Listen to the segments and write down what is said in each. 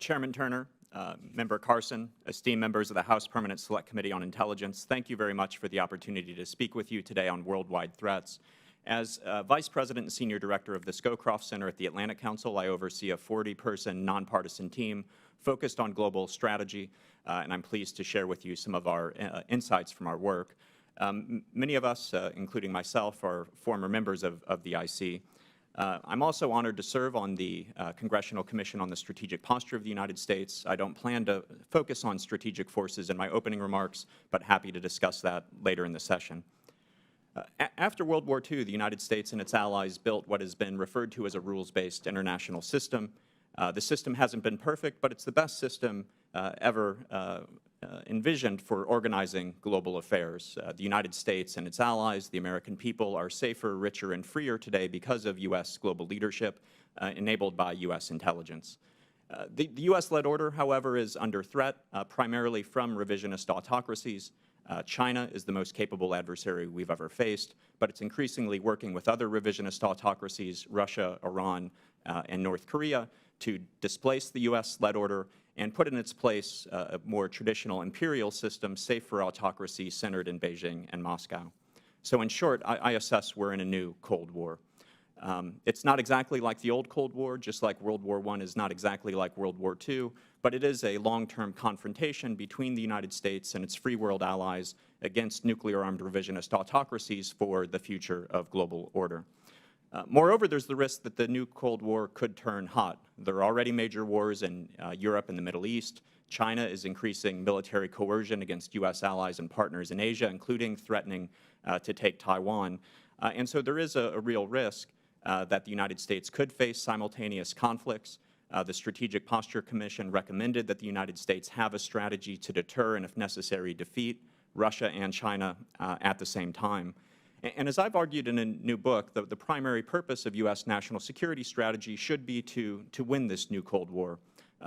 Chairman Turner, Member Carson, esteemed members of the House Permanent Select Committee on Intelligence, thank you very much for the opportunity to speak with you today on worldwide threats. As Vice President and Senior Director of the Scowcroft Center at the Atlantic Council, I oversee a 40-person nonpartisan team focused on global strategy, and I'm pleased to share with you some of our insights from our work. Many of us, including myself, are former members of the IC. I'm also honored to serve on the Congressional Commission on the Strategic Posture of the United States. I don't plan to focus on strategic forces in my opening remarks, but happy to discuss that later in the session. After World War II, the United States and its allies built what has been referred to as a rules-based international system. The system hasn't been perfect, but it's the best system ever envisioned for organizing global affairs. The United States and its allies, the American people, are safer, richer, and freer today because of U.S. global leadership enabled by U.S. intelligence. The U.S.-led order, however, is under threat, primarily from revisionist autocracies. China is the most capable adversary we've ever faced, but it's increasingly working with other revisionist autocracies, Russia, Iran, and North Korea, to displace the U.S.-led order and put in its place a more traditional imperial system safe for autocracy centered in Beijing and Moscow. So in short, I assess we're in a new Cold War. It's not exactly like the old Cold War, just like World War I is not exactly like World War II, but it is a long-term confrontation between the United States and its free world allies against nuclear-armed revisionist autocracies for the future of global order. Moreover, there's the risk that the new Cold War could turn hot. There are already major wars in Europe and the Middle East. China is increasing military coercion against U.S. allies and partners in Asia, including threatening to take Taiwan. And so there is a real risk that the United States could face simultaneous conflicts. The Strategic Posture Commission recommended that the United States have a strategy to deter and, if necessary, defeat Russia and China at the same time. And as I've argued in a new book, the primary purpose of U.S. national security strategy should be to win this new Cold War,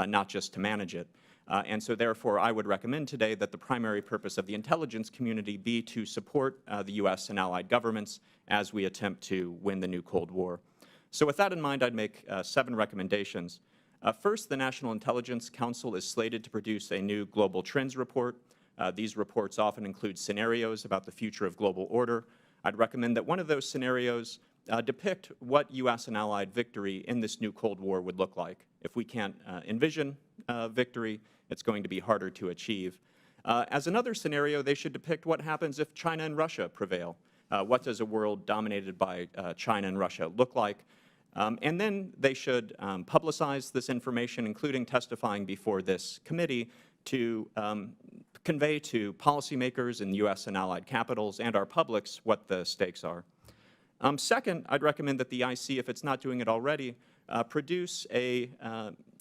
not just to manage it. And so therefore, I would recommend today that the primary purpose of the intelligence community be to support the U.S. and allied governments as we attempt to win the new Cold War. So with that in mind, I'd make 7 recommendations. First, the National Intelligence Council is slated to produce a new global trends report. These reports often include scenarios about the future of global order. I'd recommend that one of those scenarios depict what U.S. and allied victory in this new Cold War would look like. If we can't envision victory, it's going to be harder to achieve. As another scenario, they should depict what happens if China and Russia prevail. What does a world dominated by China and Russia look like? And then they should publicize this information, including testifying before this committee, to convey to policymakers in U.S. and allied capitals and our publics what the stakes are. Second, I'd recommend that the IC, if it's not doing it already, produce a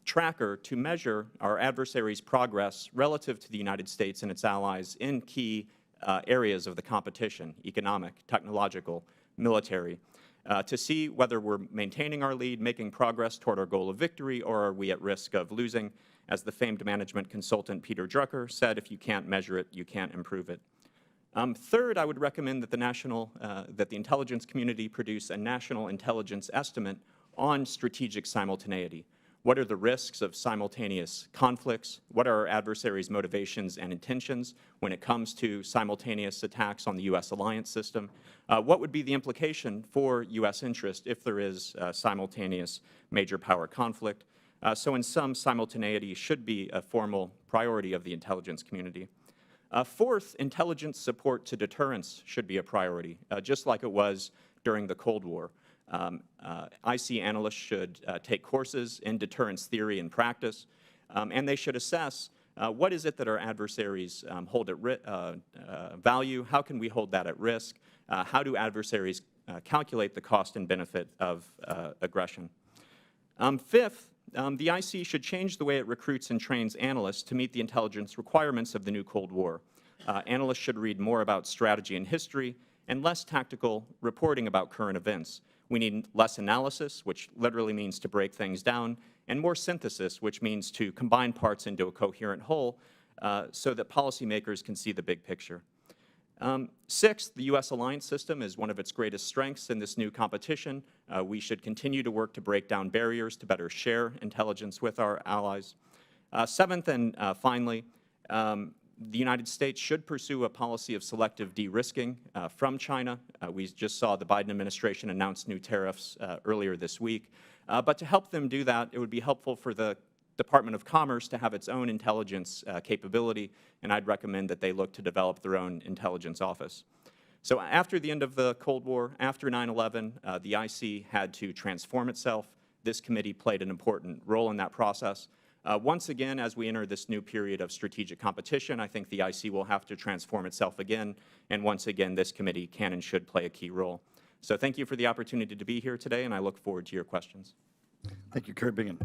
tracker to measure our adversaries' progress relative to the United States and its allies in key areas of the competition, economic, technological, military, to see whether we're maintaining our lead, making progress toward our goal of victory, or are we at risk of losing. As the famed management consultant Peter Drucker said, if you can't measure it, you can't improve it. Third, I would recommend that the intelligence community produce a national intelligence estimate on strategic simultaneity. What are the risks of simultaneous conflicts? What are our adversaries' motivations and intentions when it comes to simultaneous attacks on the U.S. alliance system? What would be the implication for U.S. interest if there is simultaneous major power conflict? So in sum, simultaneity should be a formal priority of the intelligence community. Fourth, intelligence support to deterrence should be a priority, just like it was during the Cold War. IC analysts should take courses in deterrence theory and practice, and they should assess what is it that our adversaries hold at value, how can we hold that at risk, how do adversaries calculate the cost and benefit of aggression. Fifth, the IC should change the way it recruits and trains analysts to meet the intelligence requirements of the new Cold War. Analysts should read more about strategy and history and less tactical reporting about current events. We need less analysis, which literally means to break things down, and more synthesis, which means to combine parts into a coherent whole so that policymakers can see the big picture. Sixth, the U.S. alliance system is one of its greatest strengths in this new competition. We should continue to work to break down barriers to better share intelligence with our allies. Seventh and finally, the United States should pursue a policy of selective de-risking from China. We just saw the Biden administration announce new tariffs earlier this week. But to help them do that, it would be helpful for the Department of Commerce to have its own intelligence capability, and I'd recommend that they look to develop their own intelligence office. So after the end of the Cold War, after 9/11, the IC had to transform itself. This committee played an important role in that process. Once again, as we enter this new period of strategic competition, I think the IC will have to transform itself again, and once again, this committee can and should play a key role. So thank you for the opportunity to be here today, and I look forward to your questions. Thank you, Kerr Bingham.